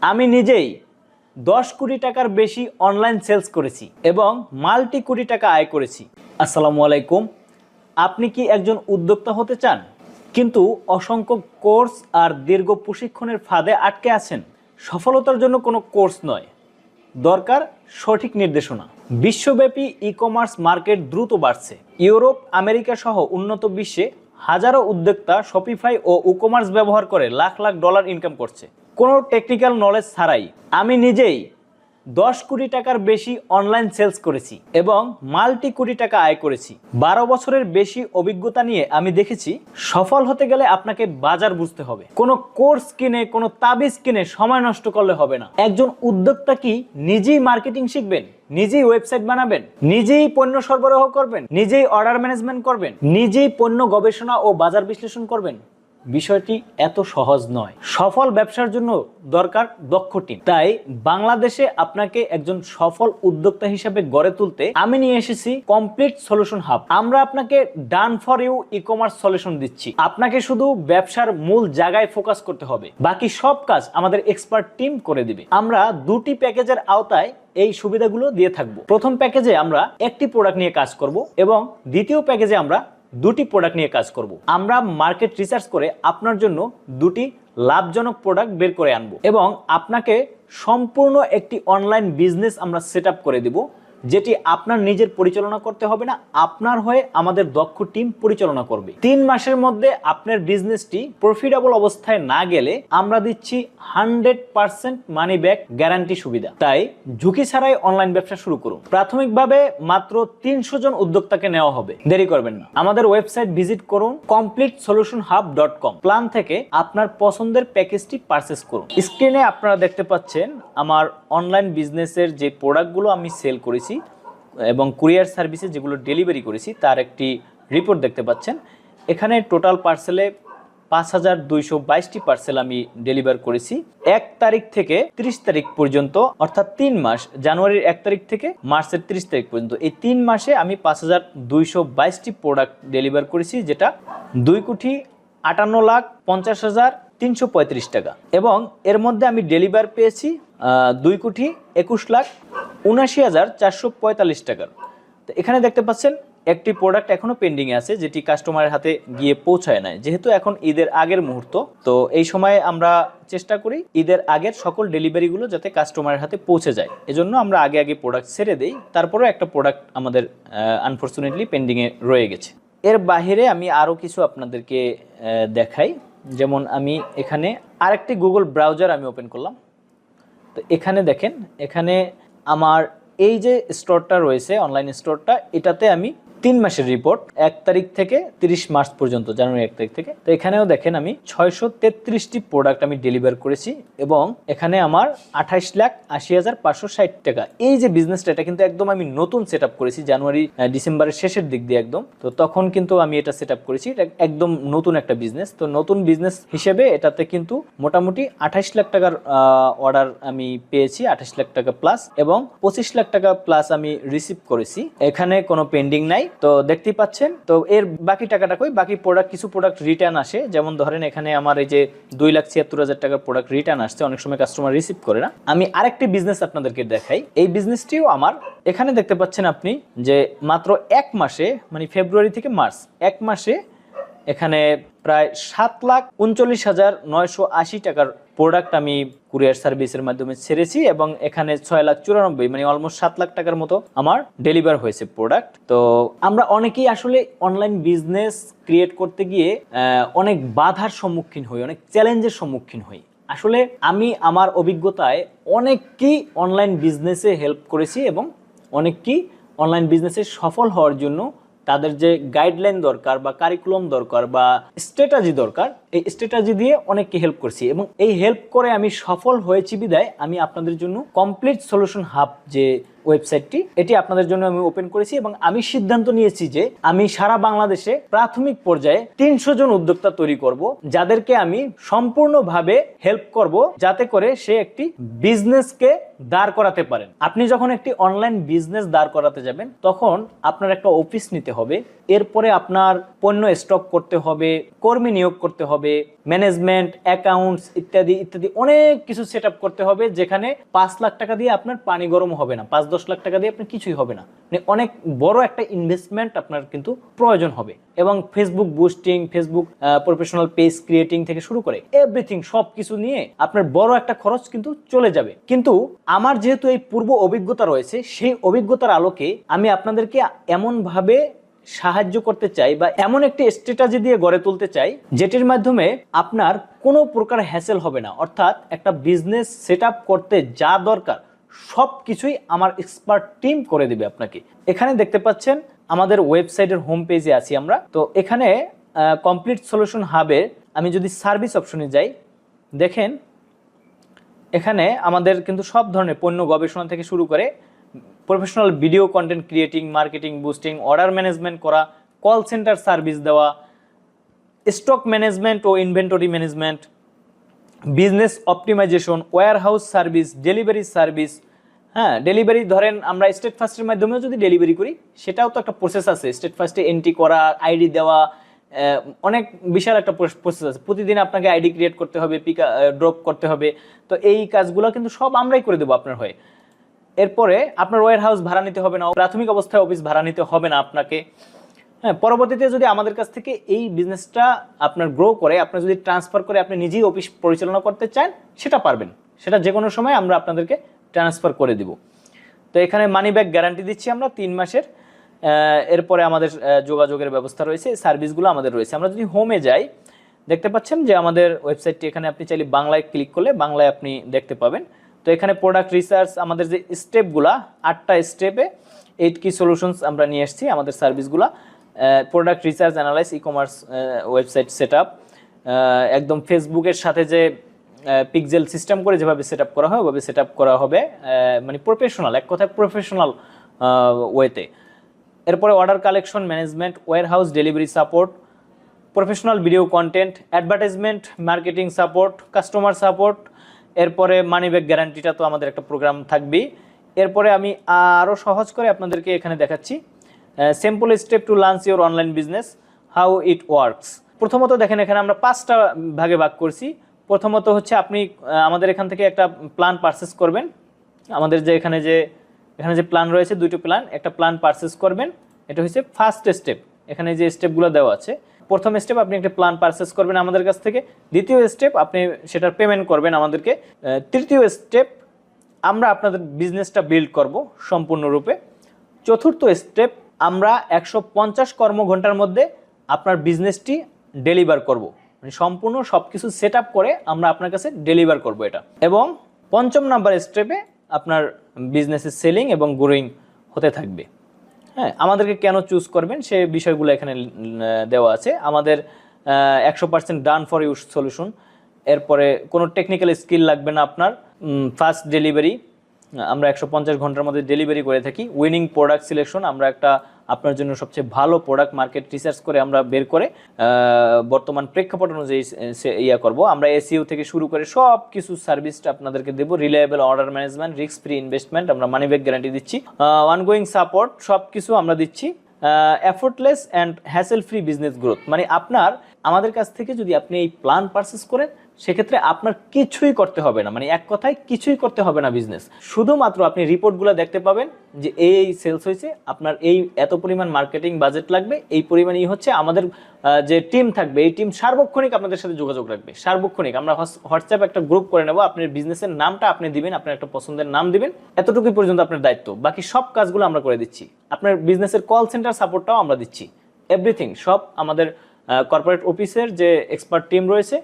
আমি নিজেই 10 কোটি টাকার বেশি অনলাইন সেলস করেছি এবং মাল্টি কোটি টাকা আয় করেছি। আসসালামু আলাইকুম। আপনি কি একজন উদ্যোক্তা হতে চান কিন্তু অসংখ্য কোর্স আর দীর্ঘ প্রশিক্ষণের ফাঁদে আটকে আছেন? সফলতার জন্য কোনো কোর্স নয়, দরকার সঠিক নির্দেশনা। বিশ্বব্যাপী ই কমার্স মার্কেট দ্রুত বাড়ছে। ইউরোপ, আমেরিকা সহ উন্নত বিশ্বে হাজারো উদ্যোক্তা শপিফাই ও ই কমার্স ব্যবহার করে লাখ লাখ ডলার ইনকাম করছে কোনো টেকনিক্যাল নলেজ ছাড়াই। আমি নিজেই 10 কোটি টাকার বেশি অনলাইন সেলস করেছি এবং মাল্টি কোটি টাকা আয় করেছি। 12 বছরের বেশি অভিজ্ঞতা নিয়ে আমি দেখেছি, সফল হতে গেলে আপনাকে বাজার বুঝতে হবে। কোনো কোর্স কিনে, কোনো তাবিজ কিনে সময় নষ্ট করলে হবে না। একজন উদ্যোক্তা কি নিজেই মার্কেটিং শিখবেন, নিজেই ওয়েবসাইট বানাবেন, নিজেই পণ্য সরবরাহ করবেন, নিজেই অর্ডার ম্যানেজমেন্ট করবেন, নিজেই পণ্য গবেষণা ও বাজার বিশ্লেষণ করবেন? বিষয়টি এত সহজ নয়। সফল ব্যবসার জন্য দরকার দক্ষ টিম। তাই বাংলাদেশে আপনাকে একজন সফল উদ্যোক্তা হিসেবে গড়ে তুলতে আমি নিয়ে এসেছি কমপ্লিট সলিউশন হাব। আমরা আপনাকে ডান for U e commerce solution দিচ্ছি। আপনাকে শুধু ব্যবসার মূল জায়গায় ফোকাস করতে হবে, বাকি সব কাজ আমাদের এক্সপার্ট টিম করে দিবে। আমরা দুটি প্যাকেজের আওতায় এই সুবিধাগুলো দিয়ে থাকবো। প্রথম প্যাকেজে আমরা একটি প্রোডাক্ট নিয়ে কাজ করব এবং দ্বিতীয় প্যাকেজে আমরা দুটি প্রোডাক্ট নিয়ে কাজ করব। আমরা মার্কেট রিসার্চ করে আপনার জন্য দুটি লাভজনক প্রোডাক্ট বের করে আনবো এবং আপনাকে সম্পূর্ণ একটি অনলাইন বিজনেস আমরা সেট আপ করে দেব, যেটি আপনার নিজের পরিচালনা করতে হবে না, আপনার হয়ে আমাদের দক্ষ টিম পরিচালনা করবে। 3 মাসের মধ্যে আপনার বিজনেসটি প্রফিটেবল অবস্থায় না গেলে আমরা দিচ্ছি 100% মানি ব্যাক গ্যারান্টি সুবিধা। তাই ঝুঁকি ছাড়াই অনলাইন ব্যবসা শুরু করুন। প্রাথমিকভাবে মাত্র 300 জন উদ্যোক্তাকে নেওয়া হবে। দেরি করবেন না, আমাদের ওয়েবসাইট ভিজিট করুন completesolutionhub.com। প্ল্যান থেকে আপনার পছন্দের প্যাকেজটি পারচেজ করুন। স্ক্রিনে আপনারা দেখতে পাচ্ছেন আমার অনলাইন বিজনেসের যে প্রোডাক্টগুলো আমি সেল করেছি এবং কুরিয়ার সার্ভিসে যেগুলো ডেলিভারি করেছি তার একটি রিপোর্ট দেখতে পাচ্ছেন। এখানে টোটাল পার্সেলে 5222টি পার্সেল আমি ডেলিভার করেছি 1 তারিখ থেকে 30 তারিখ পর্যন্ত, অর্থাৎ 3 মাস, জানুয়ারির 1 তারিখ থেকে মার্চের 30 তারিখ পর্যন্ত। এই 3 মাসে আমি 5222টি প্রোডাক্ট ডেলিভার করেছি, যেটা 2,58,50,335 টাকা। এবং এর মধ্যে আমি ডেলিভার পেয়েছি 2,71,79,445 টাকার। তো এখানে দেখতে পাচ্ছেন একটি প্রোডাক্ট এখনো পেন্ডিং আছে, যেটি কাস্টমারের হাতে গিয়ে পৌঁছায় নাই। যেহেতু এখন ঈদের আগের মুহূর্ত, তো এই সময়ে আমরা চেষ্টা করি ঈদের আগের সকল ডেলিভারিগুলো যাতে কাস্টমারের হাতে পৌঁছে যায়, এজন্য আমরা আগে আগে প্রোডাক্ট ছেড়ে দেই। তারপরেও একটা প্রোডাক্ট আমাদের আনফরচুনেটলি পেন্ডিংয়ে রয়ে গেছে। এর বাইরে আমি আরও কিছু আপনাদেরকে দেখাই। যেমন আমি এখানে আরেকটি গুগল ব্রাউজার আমি ওপেন করলাম। তো এখানে দেখেন, এখানে আমার এই যে স্টোরটা রয়েছে, অনলাইন স্টোরটা, এটাতে আমি 3 মাসের রিপোর্ট 1 তারিখ থেকে 30 মার্চ পর্যন্ত, জানুয়ারি 1 তারিখ থেকে। তো এখানেও দেখেন আমি 633টি প্রোডাক্ট আমি ডেলিভার করেছি এবং এখানে আমার 28,80,560 টাকা। এই যে বিজনেসটা, এটা কিন্তু একদম আমি নতুন সেট আপ করেছি জানুয়ারি ডিসেম্বরের শেষের দিক দিয়ে একদম। তো তখন কিন্তু আমি এটা সেট আপ করেছি, এটা একদম নতুন একটা বিজনেস। তো নতুন বিজনেস হিসেবে এটাতে কিন্তু মোটামুটি 28 লাখ টাকার অর্ডার আমি পেয়েছি, 28 লাখ টাকা প্লাস, এবং 25 লাখ টাকা প্লাস আমি রিসিভ করেছি। এখানে কোনো পেন্ডিং নাই। তো দেখতেই পাচ্ছেন। তো এর বাকি টাকাটা কই, বাকি প্রোডাক্ট, কিছু প্রোডাক্ট রিটার্ন আসে। যেমন ধরেন এখানে আমার এই যে 2,76,000 টাকার প্রোডাক্ট রিটার্ন আসছে, অনেক সময় কাস্টমার রিসিভ করে না। আমি আরেকটি বিজনেস আপনাদেরকে দেখাই। এই বিজনেসটিও আমার। এখানে দেখতে পাচ্ছেন আপনি যে মাত্র 1 মাসে, মানে ফেব্রুয়ারি থেকে মার্চ 1 মাসে এখানে প্রায় 7,39,980 টাকার প্রোডাক্ট আমি কুরিয়ার সার্ভিসের মাধ্যমে ছেড়েছি এবং এখানে 6,94,000, মানে অলমোস্ট 7 লাখ টাকার মতো আমার ডেলিভার হয়েছে প্রোডাক্ট। তো আমরা অনেকেই আসলে অনলাইন বিজনেস ক্রিয়েট করতে গিয়ে অনেক বাধার সম্মুখীন হই, অনেক চ্যালেঞ্জের সম্মুখীন হই। আসলে আমি আমার অভিজ্ঞতায় অনেককেই অনলাইন বিজনেসে হেল্প করেছি এবং অনেককেই অনলাইন বিজনেসে সফল হওয়ার জন্য তাদের যে গাইডলাইন দরকার বা কারিকুলাম দরকার বা স্ট্র্যাটেজি দরকার, এই স্ট্র্যাটেজি দিয়ে অনেককে হেল্প করছি এবং এই হেল্প করে আমি সফল হয়েছি বিদায় আমি আপনাদের জন্য কমপ্লিট সলিউশন হাব যে ওয়েবসাইটটি, এটি আপনাদের জন্য আমি ওপেন করেছি এবং আমি সিদ্ধান্ত নিয়েছি যে আমি সারা বাংলাদেশে প্রাথমিক পর্যায়ে 300 জন উদ্যোক্তা তৈরি করব, যাদেরকে আমি সম্পূর্ণভাবে হেল্প করব যাতে করে সে একটি বিজনেসকে দাঁড় করাতে পারেন। আপনি যখন একটি অনলাইন বিজনেস দাঁড় করাতে যাবেন তখন আপনার একটা অফিস নিতে হবে, এরপরে আপনার পণ্য স্টক করতে হবে, কর্মী নিয়োগ করতে হবে, ম্যানেজমেন্ট, অ্যাকাউন্টস ইত্যাদি ইত্যাদি অনেক কিছু সেট আপ করতে হবে, যেখানে 5 লাখ টাকা দিয়ে আপনার পানি গরম হবে না, 5-10 লাখ টাকা দিয়ে আপনার কিছুই হবে না। মানে অনেক বড় একটা ইনভেস্টমেন্ট আপনার কিন্তু প্রয়োজন হবে। এবং Facebook boosting, Facebook professional page creating থেকে শুরু করে এভরিথিং সব কিছু নিয়ে আপনার বড় একটা খরচ কিন্তু চলে যাবে। কিন্তু আমার যেহেতু এই পূর্ব অভিজ্ঞতা রয়েছে, সেই অভিজ্ঞতার আলোকে আমি আপনাদেরকে এমনভাবে সাহায্য করতে চাই বা এমন একটি স্ট্র্যাটেজি দিয়ে গড়ে তুলতে চাই যেটির মাধ্যমে আপনার কোনো প্রকার হ্যাসেল হবে না। অর্থাৎ একটা বিজনেস সেট আপ করতে যা দরকার সব কিছুই আমার এক্সপার্ট টিম করে দিবে আপনাকে। এখানে দেখতে পাচ্ছেন আমাদের ওয়েবসাইটের হোম পেজে আছি আমরা। তো এখানে কমপ্লিট সলিউশন হাবে আমি যদি সার্ভিস অপশনে যাই, দেখেন এখানে আমাদের কিন্তু সব ধরনের পণ্য গবেষণা থেকে শুরু করে professional video content creating, marketing boosting, order management করা, কল সেন্টার সার্ভিস দেওয়া, স্টক ম্যানেজমেন্ট ও inventory management, business optimisation, warehouse service, delivery service. হ্যাঁ, ডেলিভারি ধরেন আমরা স্টেট ফার্স্টের মাধ্যমেও যদি ডেলিভারি করি, সেটাও তো একটা প্রসেস আছে। স্টেট ফার্স্টে এন্ট্রি করা, আইডি দেওয়া, অনেক বিশাল একটা প্রসেস আছে। প্রতিদিন আপনাকে আইডি ক্রিয়েট করতে হবে, ড্রপ করতে হবে। তো এই কাজগুলো কিন্তু সব আমরাই করে দেবো আপনার হয়ে। এরপরে আপনার ওয়্যার হাউস ভাড়া নিতে হবে না, প্রাথমিক অবস্থায় অফিস ভাড়া নিতে হবে না আপনাকে। হ্যাঁ, পরবর্তীতে যদি আমাদের কাছ থেকে এই বিজনেসটা আপনার গ্রো করে, আপনার যদি ট্রান্সফার করে আপনি নিজেই অফিস পরিচালনা করতে চান, সেটা পারবেন। সেটা যে কোনো সময় আমরা আপনাদেরকে ট্রান্সফার করে দিব। তো এখানে মানি ব্যাক গ্যারান্টি দিচ্ছি আমরা 3 মাসের। এরপরে আমাদের যোগাযোগের ব্যবস্থা রয়েছে, সার্ভিসগুলো আমাদের রয়েছে। আমরা যদি হোমে যাই, দেখতে পাচ্ছেন যে আমাদের ওয়েবসাইটটি, এখানে আপনি চাইলে বাংলায় ক্লিক করলে বাংলায় আপনি দেখতে পাবেন। তো এখানে প্রোডাক্ট রিসার্চ, আমাদের যে স্টেপগুলা 8টা স্টেপে 8 কি সলিউশনস আমরা নিয়ে এসেছি আমাদের সার্ভিসগুলা। Product research, analyse, e commerce website set up, একদম ফেসবুকের সাথে যে পিক্সেল সিস্টেম করে যেভাবে সেট আপ করা হয় ওভাবে সেট আপ করা হবে, মানে প্রফেশনাল, এক কথায় প্রফেশনাল ওয়েতে। এরপরে order collection management, warehouse delivery support, professional video content, advertisement, marketing support, customer support. এরপরে মানি ব্যাক গ্যারান্টিটা তো আমাদের একটা প্রোগ্রাম থাকবেই। এরপরে আমি আরও সহজ করে আপনাদেরকে এখানে দেখাচ্ছি, simple step to launch your online business, how it works. প্রথমত দেখেন এখানে আমরা 5টা ভাগে ভাগ করছি। প্রথমত হচ্ছে আপনি আমাদের এখান থেকে একটা প্ল্যান পারচেস করবেন। আমাদের যে এখানে যে প্ল্যান রয়েছে, 2টো প্ল্যান, একটা প্ল্যান পারচেস করবেন। এটা হচ্ছে ফার্স্ট স্টেপ। এখানে যে স্টেপগুলো দেওয়া আছে, প্রথম স্টেপ আপনি একটা প্ল্যান পারচেস করবেন আমাদের কাছ থেকে। দ্বিতীয় স্টেপ আপনি সেটার পেমেন্ট করবেন আমাদেরকে। তৃতীয় স্টেপ আমরা আপনাদের বিজনেসটা বিল্ড করব সম্পূর্ণরূপে। চতুর্থ স্টেপ আমরা 150 কর্মঘণ্টার মধ্যে আপনার বিজনেসটি ডেলিভার করব, মানে সম্পূর্ণ সব কিছু সেট আপ করে আমরা আপনার কাছে ডেলিভার করব এটা। এবং পঞ্চম নাম্বার স্টেপে আপনার বিজনেসের সেলিং এবং গ্রোয়িং হতে থাকবে। হ্যাঁ, আমাদেরকে কেন চুজ করবেন সে বিষয়গুলো এখানে দেওয়া আছে। আমাদের 100% ডান ফর ইউ সলিউশন। এরপরে কোনো টেকনিক্যাল স্কিল লাগবে না আপনার। ফাস্ট ডেলিভারি, আমরা 150 ঘন্টার মধ্যে ডেলিভারি করে থাকি। উইনিং প্রোডাক্ট সিলেকশন, আমরা একটা আপনার জন্য সবচেয়ে ভালো প্রোডাক্ট মার্কেট রিসার্চ করে আমরা বের করে বর্তমান প্রেক্ষাপট অনুযায়ী করব। আমরা এসইও থেকে শুরু করে সব কিছু সার্ভিসটা আপনাদেরকে দেবো। Reliable order management, risk free investment, আমরা মানি ব্যাক গ্যারান্টি দিচ্ছি, অনগোয়িং সাপোর্ট, সব কিছু আমরা দিচ্ছি। Effortless and hassle free business growth, মানে আপনার আমাদের কাছ থেকে যদি আপনি এই প্ল্যান পারচেস করেন সেক্ষেত্রে আপনার কিছুই করতে হবে না, মানে এক কথায় কিছুই করতে হবে না বিজনেস। শুধুমাত্র আপনি রিপোর্টগুলো দেখতে পাবেন যে এই সেলস হয়েছে, আপনার এই এত পরিমাণ মার্কেটিং বাজেট লাগবে, এই পরিমাণই হচ্ছে। আমাদের যে টিম থাকবে এই টিম সার্বক্ষণিক আপনাদের সাথে যোগাযোগ রাখবে, সার্বক্ষণিক। আমরা হোয়াটসঅ্যাপে একটা গ্রুপ করে নেব, আপনার বিজনেসের নামটা আপনি দিবেন, আপনার একটা পছন্দের নাম দিবেন, এতটুকুই পর্যন্ত আপনার দায়িত্ব। বাকি সব কাজগুলো আমরা করে দিচ্ছি। আপনার বিজনেসের কল সেন্টার সাপোর্টটাও আমরা দিচ্ছি। এভরিথিং সব আমাদের কর্পোরেট অফিসের যে এক্সপার্ট টিম রয়েছে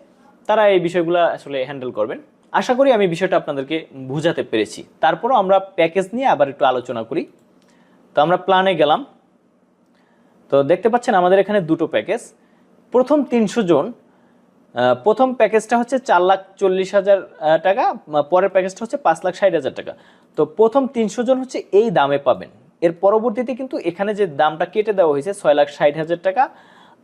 তারা এই বিষয়গুলো আসলে হ্যান্ডেল করবেন। আশা করি আমি বিষয়টা আপনাদেরকে বুঝাতে পেরেছি। তারপরও আমরা প্যাকেজ নিয়ে আবার একটু আলোচনা করি। তো আমরা প্ল্যানে গেলাম। তো দেখতে পাচ্ছেন আমাদের এখানে 2টো প্যাকেজ। প্রথম 300 জন, প্রথম প্যাকেজটা হচ্ছে 4,40,000 টাকা, পরের প্যাকেজটা হচ্ছে 5,60,000 টাকা। তো প্রথম 300 জন হচ্ছে এই দামে পাবেন। এর পরবর্তীতে কিন্তু এখানে যে দামটা কেটে দেওয়া হয়েছে 6,60,000 টাকা,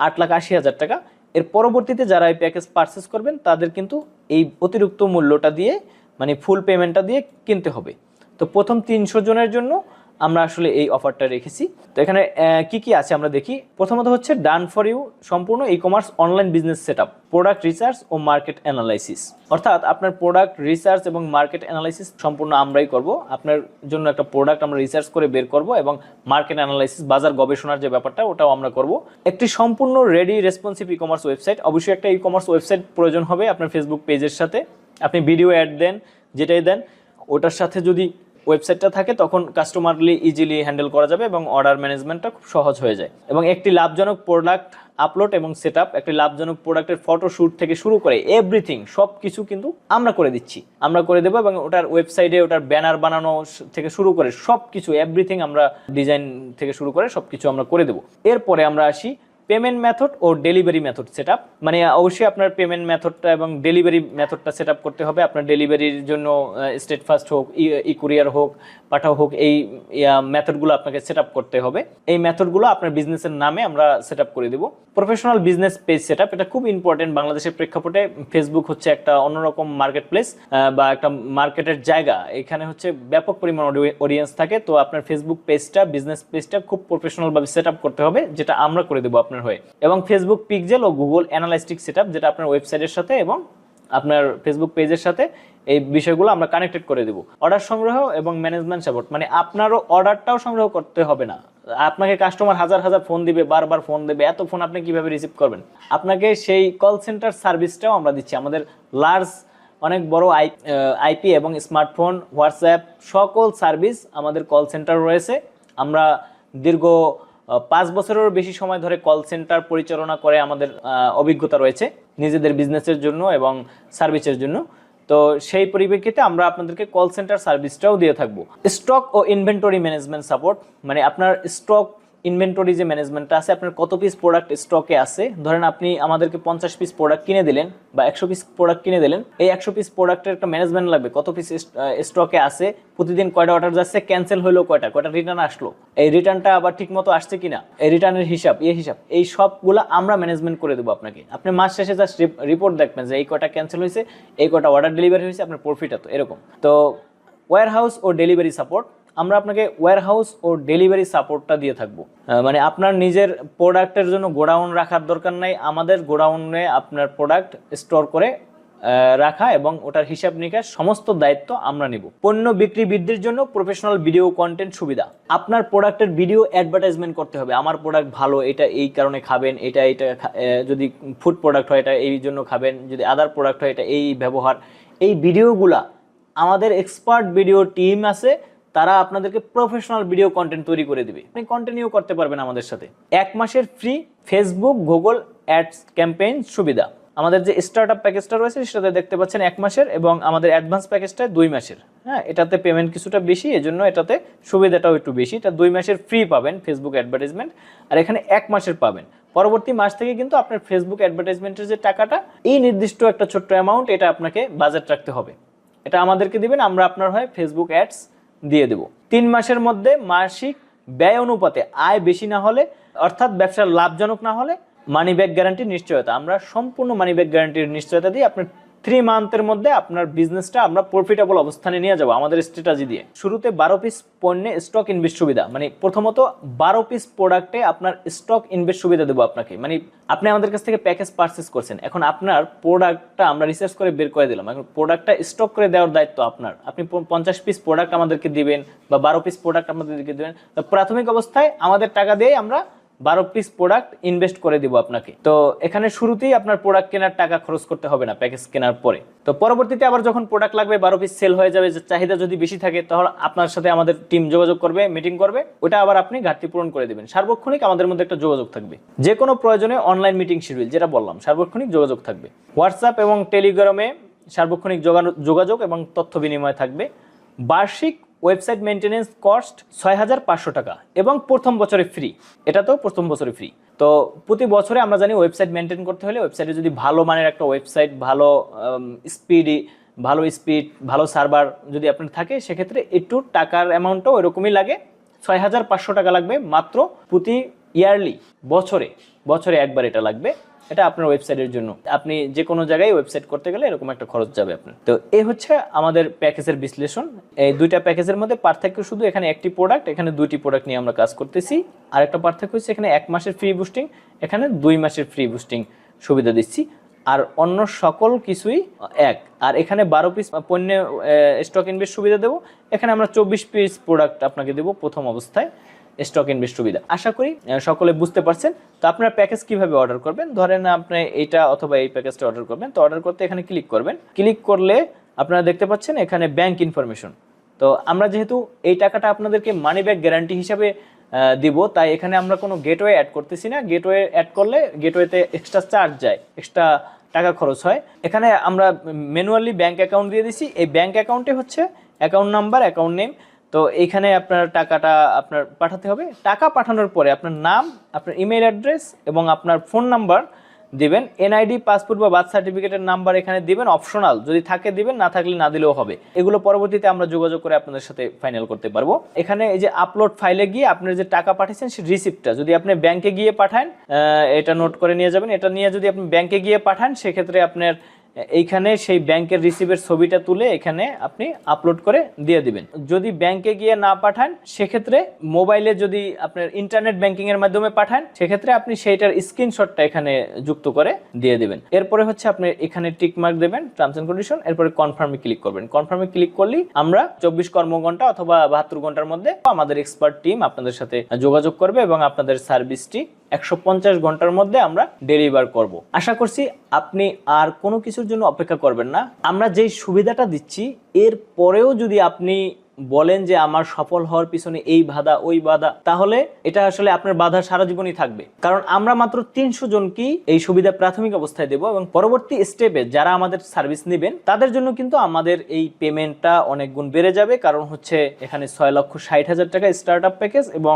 8,80,000 টাকা, এর পরবর্তীতে যারা এই প্যাকেজ পারচেস করবেন তাদের কিন্তু এই অতিরিক্ত মূল্যটা দিয়ে, মানে ফুল পেমেন্টটা দিয়ে কিনতে হবে। তো প্রথম 300 জনের জন্য আমরা আসলে এই অফারটা রেখেছি। তো এখানে কি কি আছে আমরা দেখি। প্রথমত হচ্ছে ডান ফর ইউ সম্পূর্ণ e commerce online business setup, product research ও মার্কেট অ্যানালাইসিস। অর্থাৎ আপনার প্রোডাক্ট রিসার্চ এবং মার্কেট অ্যানালাইসিস সম্পূর্ণ আমরাই করব। আপনার জন্য একটা প্রোডাক্ট আমরা রিসার্চ করে বের করব এবং মার্কেট অ্যানালাইসিস, বাজার গবেষণার যে ব্যাপারটা ওটাও আমরা করব। একটি সম্পূর্ণ রেডি রেসপন্সিভ ই কমার্স ওয়েবসাইট, অবশ্যই একটা ই কমার্স ওয়েবসাইট প্রয়োজন হবে আপনার ফেসবুক পেজের সাথে। আপনি ভিডিও অ্যাড দেন, যেটাই দেন ওটার সাথে যদি ওয়েবসাইটটা থাকে তখন কাস্টমারলি ইজিলি হ্যান্ডেল করা যাবে এবং অর্ডার ম্যানেজমেন্টটা খুব সহজ হয়ে যায়। এবং একটি লাভজনক প্রোডাক্ট আপলোড এবং সেটআপ, একটি লাভজনক প্রোডাক্টের ফটোশ্যুট থেকে শুরু করে এভরিথিং সব কিছু কিন্তু আমরা করে দিচ্ছি, আমরা করে দেবো। এবং ওটার ওয়েবসাইটে ওটার ব্যানার বানানো থেকে শুরু করে সব কিছু এভরিথিং আমরা ডিজাইন থেকে শুরু করে সব কিছু আমরা করে দেবো। এরপরে আমরা আসি পেমেন্ট মেথড ও ডেলিভারি মেথড সেটআপ। মানে অবশ্যই আপনার পেমেন্ট মেথডটা এবং ডেলিভারি মেথডটা সেটআপ করতে হবে। আপনার ডেলিভারির জন্য স্টেট ফাস্ট হোক, ই কুরিয়ার হোক, পাঠাও হোক, এই মেথডগুলো আপনাকে সেটআপ করতে হবে। এই মেথডগুলো আপনার বিজনেসের নামে আমরা সেটআপ করে দেব। প্রফেশনাল বিজনেস পেজ সেটআপ, এটা খুব ইম্পর্টেন্ট। বাংলাদেশের প্রেক্ষাপটে ফেসবুক হচ্ছে একটা অন্যরকম মার্কেট প্লেস বা একটা মার্কেটের জায়গা। এখানে হচ্ছে ব্যাপক পরিমাণ অডিয়েন্স থাকে। তো আপনার ফেসবুক পেজটা, বিজনেস পেজটা খুব প্রফেশনালভাবে সেটআপ করতে হবে, যেটা আমরা করে দেবো আপনার হয়ে। এবং ফেসবুক পিক্সেল ও গুগল অ্যানালাইটিক্স সেটআপ, যেটা আপনার ওয়েবসাইটের সাথে এবং আপনার ফেসবুক পেজের সাথে এই বিষয়গুলো আমরা কানেক্টেড করে দেবো। অর্ডার সংগ্রহ এবং ম্যানেজমেন্ট সাপোর্ট, মানে আপনারও অর্ডারটাও সংগ্রহ করতে হবে না। আপনাকে কাস্টমার হাজার হাজার ফোন দিবে, বারবার ফোন দেবে, এত ফোন আপনি কিভাবে রিসিভ করবেন? আপনাকে সেই কল সেন্টার সার্ভিসটাও আমরা দিচ্ছি। আমাদের লার্জ অনেক বড় আইপি এবং স্মার্টফোন, হোয়াটসঅ্যাপ সকল সার্ভিস আমাদের কল সেন্টার রয়েছে। আমরা দীর্ঘ 5 বছরেরও বেশি সময় ধরে কল সেন্টার পরিচালনা করে আমাদের অভিজ্ঞতা রয়েছে নিজেদের বিজনেসের জন্য এবং সার্ভিসের জন্য। তো সেই পরিপ্রেক্ষিতে আমরা আপনাদেরকে কল সেন্টার সার্ভিসটাও দিয়ে থাকবো। স্টক ও ইনভেন্টরি ম্যানেজমেন্ট সাপোর্ট, মানে আপনার স্টক ইনভেন্টরি যে ম্যানেজমেন্টটা আছে, আপনার কত পিস প্রোডাক্ট স্টকে আছে। ধরেন আপনি আমাদেরকে 50 পিস প্রোডাক্ট কিনে দিলেন বা 100 পিস প্রোডাক্ট কিনে দিলেন। এই 100 পিস প্রোডাক্টের একটা ম্যানেজমেন্ট লাগবে, কত পিস স্টকে আছে, প্রতিদিন কয়টা অর্ডার যাচ্ছে, ক্যান্সেল হলো কয়টা, কয়টা রিটার্ন আসলো, এই রিটার্নটা আবার ঠিক মতো আসছে কিনা, এই রিটার্নের হিসাব, এই সবগুলো আমরা ম্যানেজমেন্ট করে দেবো আপনাকে। আপনি মাস শেষে জাস্ট রিপোর্ট দেখবেন যে এই কয়টা ক্যান্সেল হয়েছে, এই কয়টা অর্ডার ডেলিভারি হয়েছে, আপনার প্রফিট এত, এরকম। তো ওয়্যারহাউস ও ডেলিভারি সাপোর্ট, আমরা আপনাকে ওয়্যারহাউস ও ডেলিভারি সাপোর্টটা দিয়ে থাকবো। মানে আপনার নিজের প্রোডাক্টের জন্য গোডাউন রাখার দরকার নাই, আমাদের গোডাউনে আপনার প্রোডাক্ট স্টোর করে রাখা এবং ওটার হিসাব নিকাশ সমস্ত দায়িত্ব আমরা নিব। পণ্য বিক্রি বৃদ্ধির জন্য প্রফেশনাল ভিডিও কন্টেন্ট সুবিধা, আপনার প্রোডাক্টের ভিডিও অ্যাডভার্টাইজমেন্ট করতে হবে। আমার প্রোডাক্ট ভালো, এটা এই কারণে খাবেন, এটা যদি ফুড প্রোডাক্ট হয় এটা এই জন্য খাবেন, যদি আদার প্রোডাক্ট হয় এটা এই ব্যবহার। এই ভিডিওগুলা আমাদের এক্সপার্ট ভিডিও টিম আছে, তারা আপনাদেরকে প্রফেশনাল ভিডিও কন্টেন্ট তৈরি করে দিবে। আপনি কন্টিনিউ করতে পারবেন আমাদের সাথে। 1 মাসের free Facebook Google ads campaign সুবিধা। আমাদের যে স্টার্টআপ প্যাকেজটা রয়েছে সেটাতে দেখতে পাচ্ছেন 1 মাসের এবং আমাদের অ্যাডভান্স প্যাকেজটা 2 মাসের। হ্যাঁ, এটাতে পেমেন্ট কিছুটা বেশি, এজন্য এটাতে সুবিধাটাও একটু বেশি। এটা 2 মাসের ফ্রি পাবেন ফেসবুক অ্যাডভার্টাইজমেন্ট, আর এখানে 1 মাসের পাবেন। পরবর্তী মাস থেকে কিন্তু আপনার ফেসবুক অ্যাডভার্টাইজমেন্টের যে টাকাটা, এই নির্দিষ্ট একটা ছোট্ট অ্যামাউন্ট, এটা আপনাকে বাজেট রাখতে হবে। এটা আমাদেরকে দিবেন, আমরা আপনার হয় ফেসবুক অ্যাডস দিয়ে দেব। 3 মাসের মধ্যে মাসিক ব্যয় অনুপাতে আয় বেশি না হলে, অর্থাৎ ব্যবসার লাভজনক না হলে মানি ব্যাক গ্যারান্টির নিশ্চয়তা, আমরা সম্পূর্ণ মানি ব্যাক গ্যারান্টির নিশ্চয়তা দিয়ে আপনার 3 মান্থের মধ্যে আপনার বিজনেসটা আমরা প্রফিটেবল অবস্থানে নিয়ে যাব আমাদের স্ট্র্যাটেজি দিয়ে। শুরুতে 12 পিস পণ্যে স্টক ইনভেস্ট সুবিধা, মানে প্রথমত 12 পিস প্রোডাক্টে আপনার স্টক ইনভেস্ট সুবিধা দেবো আপনাকে। মানে আপনি আমাদের কাছ থেকে প্যাকেজ পারচেস করছেন, এখন আপনার প্রোডাক্টটা আমরা রিসার্চ করে বের করে দিলাম, এখন প্রোডাক্টটা স্টক করে দেওয়ার দায়িত্ব আপনার। আপনি 50 পিস প্রোডাক্ট আমাদেরকে দিবেন বা 12 পিস প্রোডাক্ট আমাদেরকে দেবেন। প্রাথমিক অবস্থায় আমাদের টাকা দিয়ে আমরা 12 পিস প্রোডাক্ট ইনভেস্ট করে দিব আপনাকে। তো এখানে শুরুতেই আপনার প্রোডাক্ট কেনার টাকা খরচ করতে হবে না প্যাকেজ কেনার পরে। তো পরবর্তীতে আবার যখন প্রোডাক্ট লাগবে, 12 পিস সেল হয়ে যাবে, চাহিদা যদি বেশি থাকে, তাহলে আপনার সাথে আমাদের টিম যোগাযোগ করবে, মিটিং করবে, ওটা আবার আপনি ঘাটতি পূরণ করে দেবেন। সার্বক্ষণিক আমাদের মধ্যে একটা যোগাযোগ থাকবে। যে কোনো প্রয়োজনে অনলাইন মিটিং শিডিউল, যেটা বললাম, সার্বক্ষণিক যোগাযোগ থাকবে। হোয়াটসঅ্যাপ এবং টেলিগ্রামে সার্বক্ষণিক যোগাযোগ এবং তথ্য বিনিময় থাকবে। বার্ষিক ওয়েবসাইট মেইনটেনেন্স কস্ট 6500 টাকা এবং প্রথম বছরে ফ্রি। এটা তো প্রথম বছরে ফ্রি। তো প্রতি বছরে আমরা জানি ওয়েবসাইট মেনটেন করতে হলে, ওয়েবসাইটে যদি ভালো মানের একটা ওয়েবসাইট, ভালো স্পিড, ভালো সার্ভার যদি আপনার থাকে, সেক্ষেত্রে একটু টাকার অ্যামাউন্টও ওইরকমই লাগে। 6500 টাকা লাগবে মাত্র প্রতি ইয়ারলি, বছরে একবার এটা লাগবে। এটা আপনার ওয়েবসাইটের জন্য। আপনি যে কোনো জায়গায় ওয়েবসাইট করতে গেলে এরকম একটা খরচ যাবে আপনার। তো এই হচ্ছে আমাদের প্যাকেজের বিশ্লেষণ। এই দুইটা প্যাকেজের মধ্যে পার্থক্য শুধু এখানে একটি প্রোডাক্ট, এখানে দুইটি প্রোডাক্ট নিয়ে আমরা কাজ করতেছি। আর একটা পার্থক্য হচ্ছে এখানে 1 মাসের ফ্রি বুস্টিং, এখানে 2 মাসের ফ্রি বুস্টিং সুবিধা দিচ্ছি। আর অন্য সকল কিছুই এক। আর এখানে 12 পিস পণ্য স্টক ইনভেস্ট সুবিধা দেবো, এখানে আমরা 24 পিস প্রোডাক্ট আপনাকে দেবো প্রথম অবস্থায় স্টক ইনভেস্ট সুবিধা। আশা করি সকলে বুঝতে পারছেন। তো আপনার প্যাকেজ কিভাবে অর্ডার করবেন, ধরেন আপনি এইটা অথবা এই প্যাকেজটা অর্ডার করবেন। তো অর্ডার করতে এখানে ক্লিক করবেন। ক্লিক করলে আপনারা দেখতে পাচ্ছেন এখানে ব্যাংক ইনফরমেশন। তো আমরা যেহেতু এই টাকাটা আপনাদেরকে মানি ব্যাক গ্যারান্টি হিসাবে দিব, তাই এখানে আমরা কোনো গেটওয়ে অ্যাড করতেছি না। গেটওয়ে অ্যাড করলে গেটওয়েতে এক্সট্রা চার্জ যায়, এক্সট্রা টাকা খরচ হয়। এখানে আমরা ম্যানুয়ালি ব্যাংক অ্যাকাউন্ট দিয়ে দিছি। এই ব্যাংক অ্যাকাউন্টে হচ্ছে অ্যাকাউন্ট নাম্বার, অ্যাকাউন্ট নেম। তো এইখানে আপনার টাকাটা আপনার পাঠাতে হবে। টাকা পাঠানোর পরে আপনার নাম, আপনার ইমেল অ্যাড্রেস এবং আপনার ফোন নাম্বার দিবেন। এনআইডি, পাসপোর্ট বা বার্থ সার্টিফিকেটের নাম্বার এখানে দিবেন, অপশনাল, যদি থাকে দিবেন, না থাকলে না দিলেও হবে। এগুলো পরবর্তীতে আমরা যোগাযোগ করে আপনাদের সাথে ফাইনাল করতে পারবো। এখানে এই যে আপলোড ফাইলে গিয়ে আপনার যে টাকা পাঠিয়েছেন সেই রিসিপ্টটা যদি আপনি ব্যাংকে গিয়ে পাঠান, এটা নোট করে নিয়ে যাবেন। এটা নিয়ে যদি আপনি ব্যাংকে গিয়ে পাঠান, সেক্ষেত্রে আপনার এইখানে সেই ব্যাংকের রিসিভের ছবিটা তুলে এখানে আপনি আপলোড করে দিয়ে দিবেন। যদি ব্যাংকে গিয়ে না পাঠান, সেক্ষেত্রে মোবাইলে যদি আপনার ইন্টারনেট ব্যাংকিং এর মাধ্যমে পাঠান, সেক্ষেত্রে আপনি সেইটার স্ক্রিনশটটা এখানে যুক্ত করে দিয়ে দিবেন। এরপরে হচ্ছে আপনি এখানে টিক মার্ক দেবেন, টার্মস এন্ড কন্ডিশন, এরপরে কনফার্মে ক্লিক করবেন। কনফার্মে ক্লিক করলেই আমরা 24 কর্মঘন্টা অথবা 72 ঘন্টার মধ্যে আমাদের এক্সপার্ট টিম আপনাদের সাথে যোগাযোগ করবে এবং আপনাদের সার্ভিসটি 150 ঘন্টার মধ্যে আমরা ডেলিভার করব। আশা করছি আপনি আর কোনো কিছুর জন্য অপেক্ষা করবেন না। আমরা যেই সুবিধাটা দিচ্ছি, এর পরেও যদি আপনি বলেন যে আমার সফল হওয়ার পিছনে এই বাধা ওই বাধা, তাহলে এটা আসলে আপনার বাধা সারা জীবনই থাকবে। কারণ আমরা মাত্র 300 জনকেই এই সুবিধা প্রাথমিক অবস্থায় দেব এবং পরবর্তী স্টেপে যারা আমাদের সার্ভিস নেবেন তাদের জন্য কিন্তু আমাদের এই পেমেন্টটা অনেক গুণ বেড়ে যাবে। কারণ হচ্ছে এখানে 6,60,000 টাকা স্টার্ট আপ প্যাকেজ এবং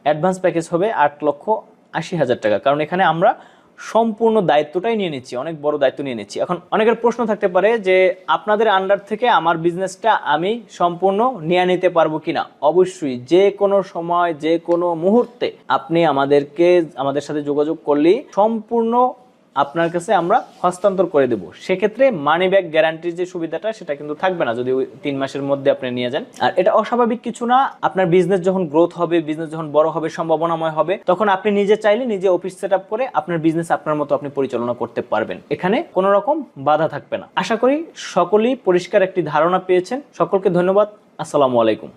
অ্যাডভান্স প্যাকেজ হবে 8,80,000 টাকা। কারণ এখানে আমরা সম্পূর্ণ দায়িত্বটাই নিয়ে নিচ্ছি, অনেক বড় দায়িত্ব নিয়ে নিচ্ছি। এখন অনেকের প্রশ্ন থাকতে পারে যে আপনাদের আন্ডার থেকে আমার বিজনেসটা আমি সম্পূর্ণ নিয়ে নিতে পারবো কিনা। অবশ্যই, যে কোনো সময় যে কোনো মুহূর্তে আপনি আমাদের সাথে যোগাযোগ করলেই সম্পূর্ণ আপনার কাছে আমরা হস্তান্তর করে দেব। সেক্ষেত্রে মানি ব্যাক গ্যারান্টির যে সুবিধাটা সেটা কিন্তু থাকবে না যদি 3 মাসের মধ্যে আপনি নিয়ে যান। আর এটা অস্বাভাবিক কিছু না। আপনার বিজনেস যখন গ্রোথ হবে, বিজনেস যখন বড় হবে, সম্ভাবনাময় হবে, তখন আপনি নিজে চাইলে নিজে অফিস সেট আপ করে আপনার বিজনেস আপনার মতো আপনি পরিচালনা করতে পারবেন। এখানে কোনো রকম বাধা থাকবে না। আশা করি সকলেই পরিষ্কার একটি ধারণা পেয়েছেন। সকলকে ধন্যবাদ। আসসালামু আলাইকুম।